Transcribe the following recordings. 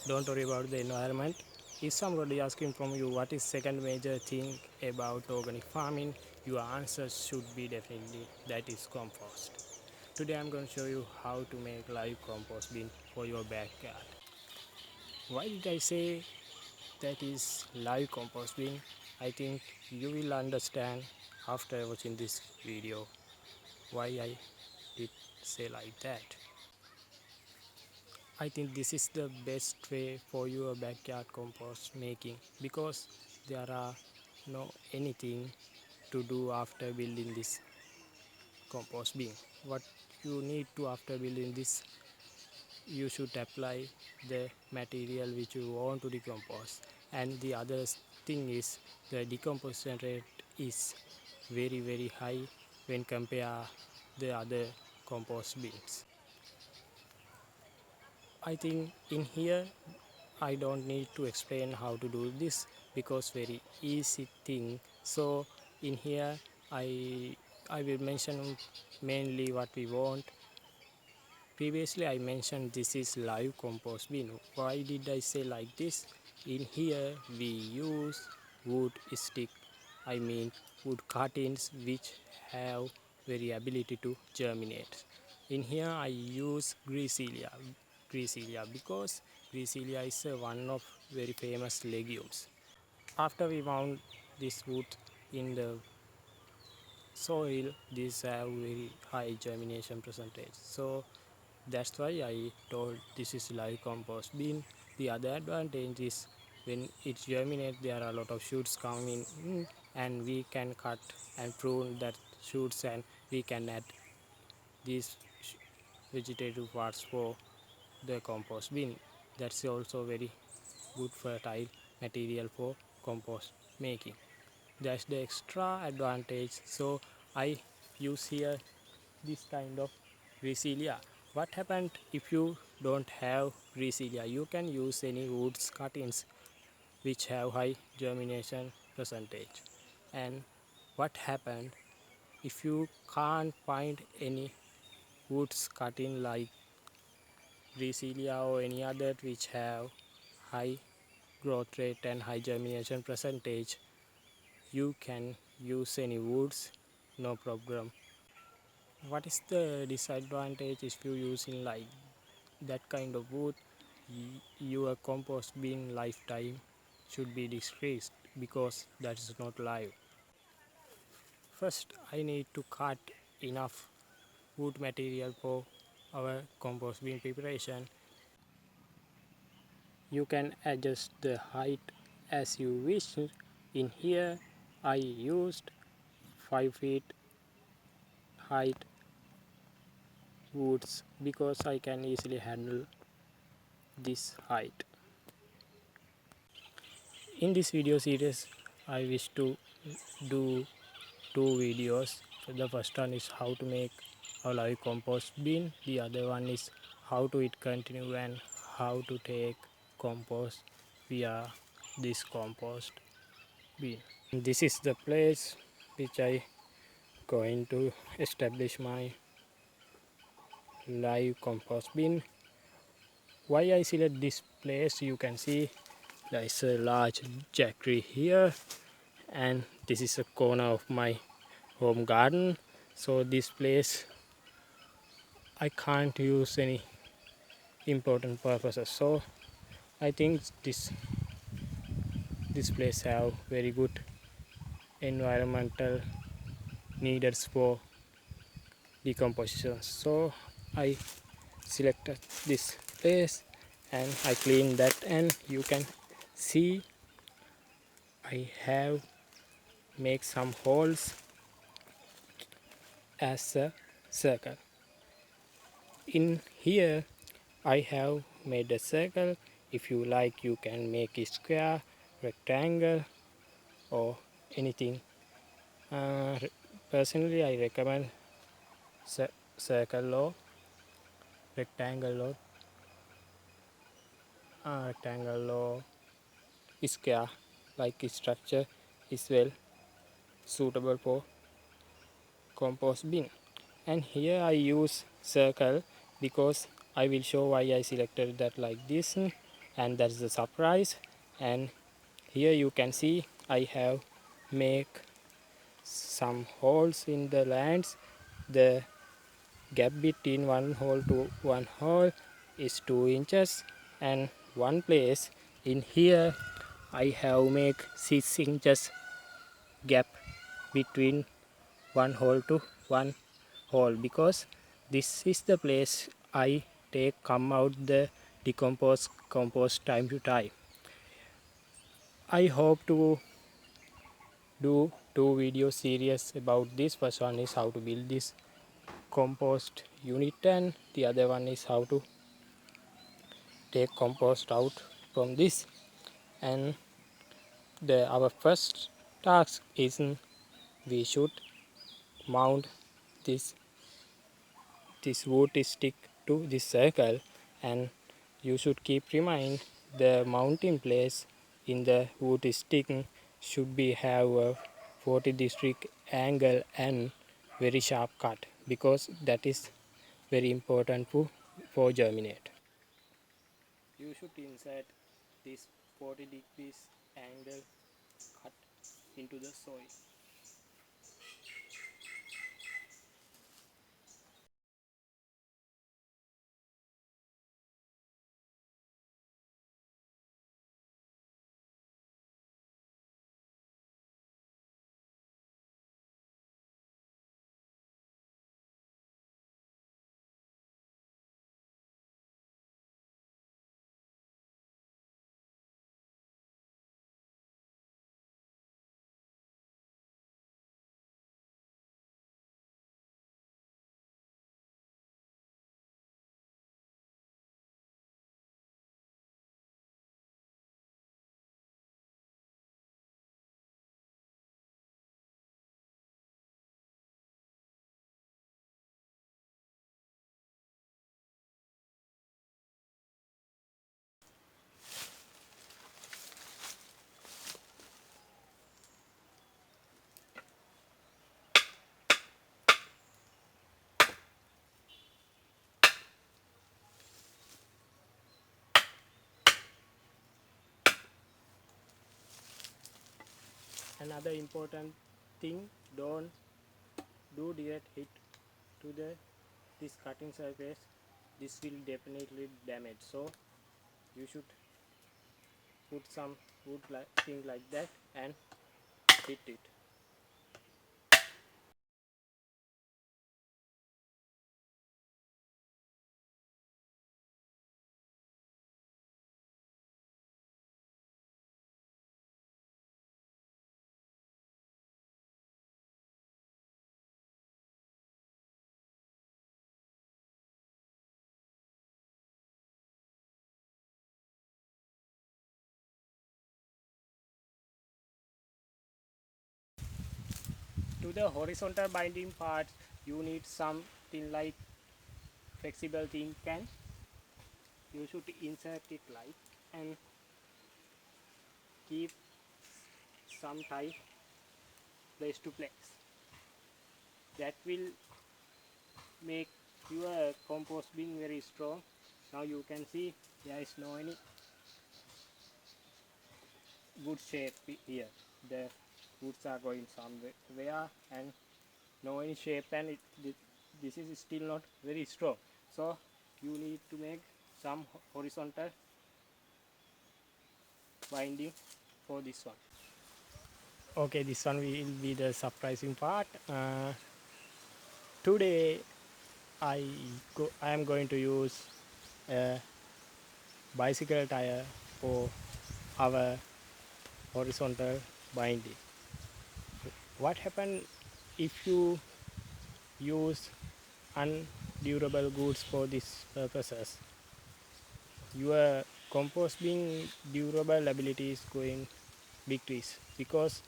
don't worry about the environment. If somebody asking from you what is second major thing about organic farming, your answer should be definitely that is compost. Today I'm going to show you how to make live compost bin for your backyard. Why did I say that is live compost bin? I think you will understand after watching this video why I did say like that. I think this is the best way for your backyard compost making because there are no anything to do after building this compost bin. What you need to after building this, you should apply the material which you want to decompose, and the other thing is the decomposition rate is very high when compare the other compost bins. I think in here I don't need to explain how to do this because very easy thing. So in here I will mention mainly what we want. Previously I mentioned this is live compost bin. Why did I say like this? In here we use wood stick, I mean wood cuttings which have very ability to germinate. In here I use Gricilia because Gricilia is one of very famous legumes. After we mount this wood in the soil, these have very high germination percentage. So that's why I told this is live compost bin. The other advantage is when it germinates, there are a lot of shoots coming in, and we can cut and prune that shoots, and we can add these vegetative parts for the compost bin. That's also very good fertile material for compost making. That's the extra advantage. So I use here this kind of Gricilia. What happened if you don't have Gricilia? You can use any woods cuttings which have high germination percentage. And what happened if you can't find any woods cutting like Gricilia or any other which have high growth rate and high germination percentage? You can use any woods, no problem. What is the disadvantage if you using like that kind of wood? Your compost bin lifetime should be decreased because that is not live. First I need to cut enough wood material for our compost bin preparation. You can adjust the height as you wish. In here I used 5 feet height woods because I can easily handle this height. In this video series I wish to do two videos. The first one is how to make a live compost bin, the other one is how to it continue and how to take compost via this compost bin. This is the place which I going to establish my live compost bin. Why I select this place, you can see there is a large jack tree here, and this is a corner of my home garden. So this place I can't use any important purposes, so I think this place have very good environmental needs for decomposition. So I selected this place and I clean that, and you can see I have make some holes as a circle. In here I have made a circle. If you like you can make it square, rectangle or anything. Personally I recommend circle or rectangle or square like structure is well suitable for compost bin. And here I use circle because I will show why I selected that like this, and that's the surprise. And here you can see I have make some holes in the lands. The gap between one hole to one hole is 2 inches, and one place in here I have make 6 inches gap between one hole to one hole, because this is the place I take come out the decomposed compost time to time. I hope to do 2 video series about this. First one is how to build this compost unit, and the other one is how to take compost out from this. And our first task is we should mount this wood stick to this circle, and you should keep remind the mounting place in the wood stick should be have a 40-degree angle and very sharp cut, because that is very important for germinate. You should insert this 40 degrees angle cut into the soil. Another important thing, don't do direct hit to the this cutting surface. This will definitely damage, so you should put some wood like thing like that and hit it. To the horizontal binding part, you need something like flexible tin can. You should insert it like and keep some tight place to place. That will make your compost being very strong. Now you can see there is no any good shape here. The roots are going somewhere and no any shape, and this is still not very strong. So you need to make some horizontal binding for this one. Okay, this one will be the surprising part. Today I am going to use a bicycle tire for our horizontal binding. What happen if you use undurable goods for these purposes? Your compost being durable ability is going decrease, because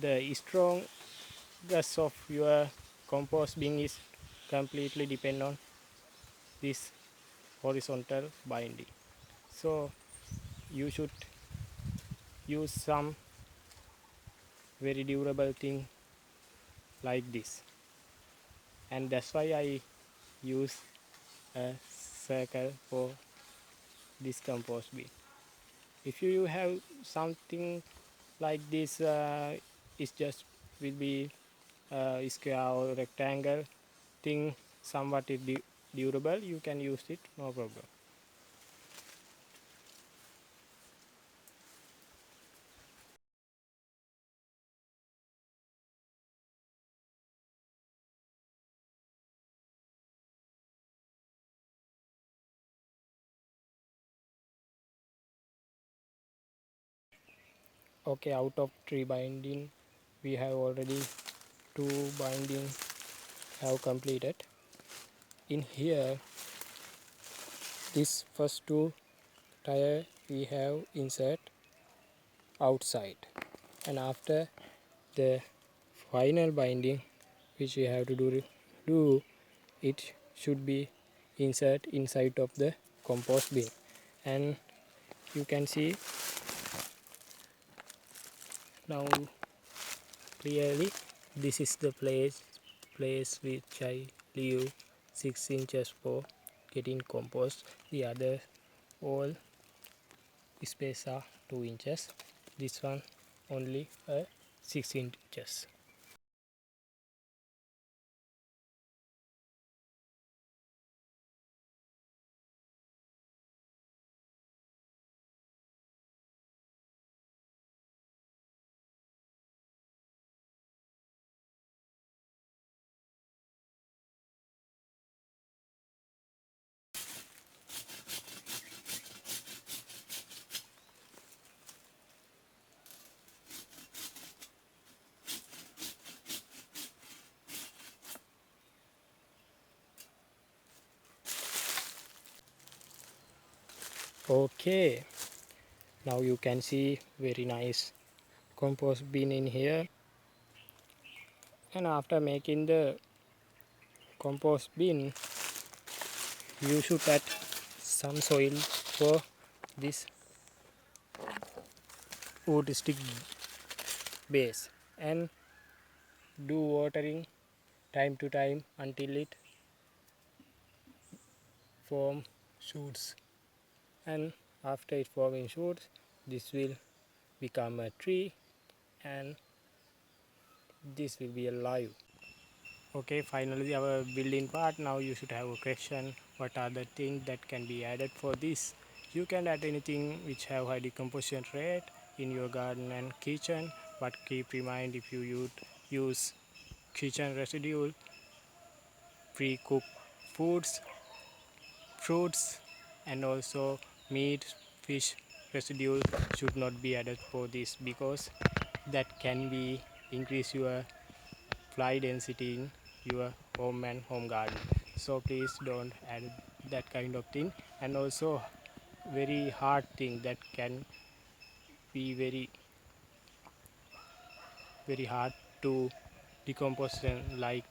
the strongness of your compost being is completely depend on this horizontal binding. So you should use some very durable thing like this, and that's why I use a circle for this compost bin. If you have something like this, it's just will be square or rectangle thing, somewhat durable, you can use it, no problem. Okay, out of 3 binding we have already 2 binding have completed. In here, this first 2 tire we have insert outside, and after the final binding which we have to do it should be insert inside of the compost bin. And you can see now clearly this is the place which I leave 6 inches for getting compost. The other all space are 2 inches, this one only 6 inches. Okay, now you can see very nice compost bin in here. And after making the compost bin, you should add some soil for this wood stick base and do watering time to time until it form shoots. And after it forming shoots, this will become a tree and this will be alive. Okay, finally our building part. Now you should have a question, what are the things that can be added for this. You can add anything which have high decomposition rate in your garden and kitchen, but keep in mind if you use kitchen residue, pre-cooked foods, fruits, and also meat, fish residue should not be added for this, because that can be increase your fly density in your home and home garden. So please don't add that kind of thing. And also very hard thing that can be very hard to decompose, like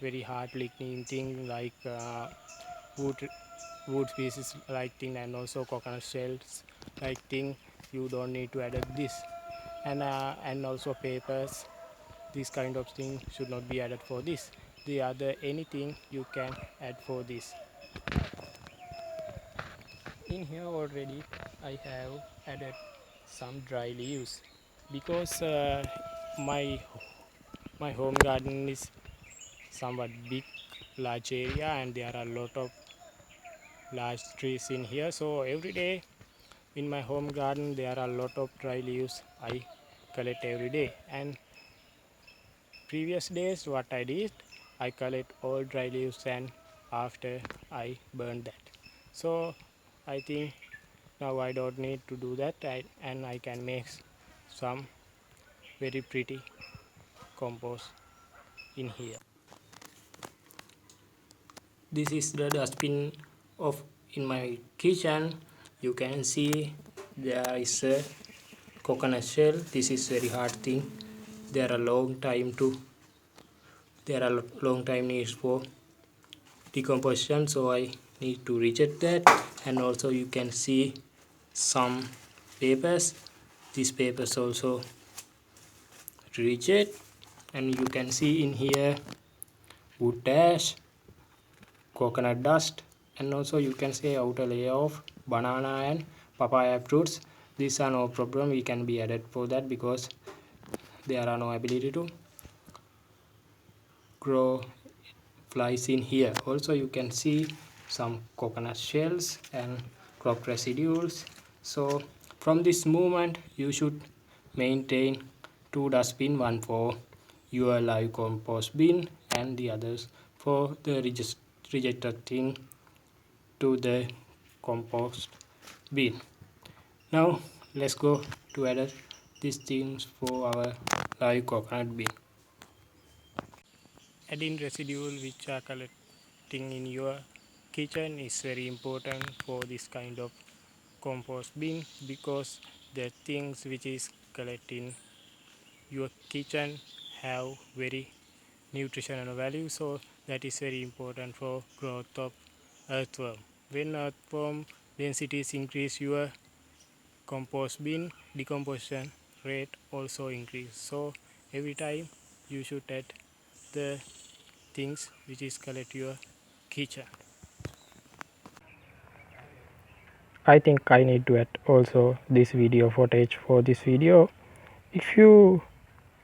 very hard lignin thing like wood wood pieces like thing, and also coconut shells like thing, you don't need to add this. And also papers, this kind of thing should not be added for this. The other anything you can add for this. In here already I have added some dry leaves, because my home garden is somewhat big, large area, and there are a lot of large trees in here. So every day in my home garden there are a lot of dry leaves I collect every day. And previous days what I did, I collect all dry leaves and after I burn that. So I think now I don't need to do that, and I can make some very pretty compost in here. This is the dustbin of in my kitchen. You can see there is a coconut shell. This is very hard thing. There are long time needs for decomposition, so I need to reject that. And also you can see some papers. These papers also reject, and you can see in here wood ash, coconut dust, and also you can see outer layer of banana and papaya fruits. These are no problem, we can be added for that because there are no ability to grow flies in here. Also you can see some coconut shells and crop residues. So from this movement you should maintain two dustbin, one for your live compost bin and the others for the rejected thing to the compost bin. Now let's go to add these things for our live coconut bin. Adding residual which are collecting in your kitchen is very important for this kind of compost bin because the things which is collecting your kitchen have very nutritional value, so that is very important for growth of earthworm. When earthworm densities increase, your compost bin decomposition rate also increase. So every time you should add the things which is collect your kitchen. I think I need to add also this video footage for this video. If you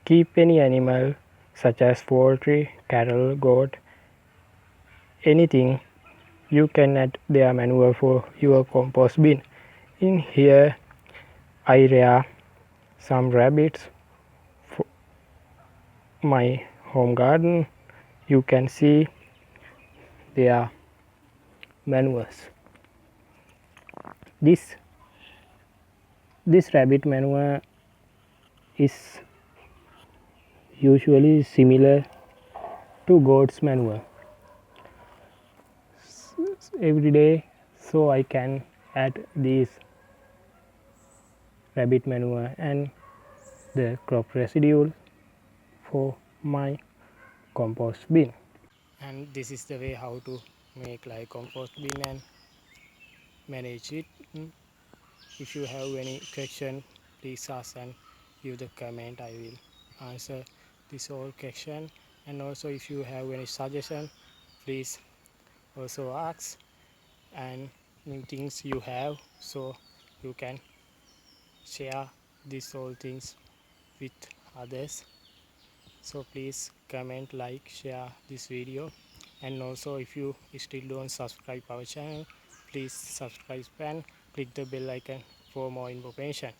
keep any animal such as poultry, cattle, goat, anything, you can add their manure for your compost bin. In here I rear some rabbits for my home garden. You can see their manures. This rabbit manure is usually similar to goat's manure every day, so I can add this rabbit manure and the crop residue for my compost bin. And this is the way how to make like compost bin and manage it. If you have any question, please ask and give the comment. I will answer this whole question. And also if you have any suggestion, please also ask and new things you have, so you can share these all things with others. So please comment, like, share this video, and also if you still don't subscribe our channel, please subscribe and click the bell icon for more information.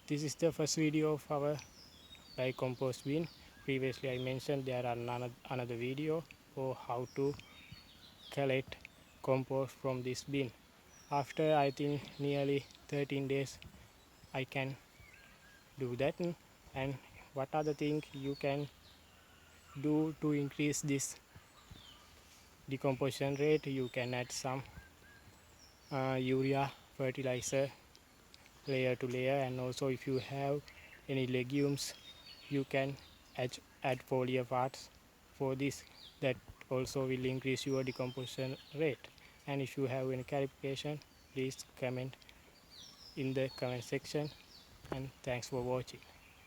This is the first video of our live compost bin. Previously I mentioned there are another video for how to collect compost from this bin. After I think nearly 13 days I can do that. And what are the things you can do to increase this decomposition rate? You can add some urea fertilizer layer to layer, and also if you have any legumes you can add foliar parts for this. That also will increase your decomposition rate. And if you have any clarification, please comment in the comment section, and thanks for watching.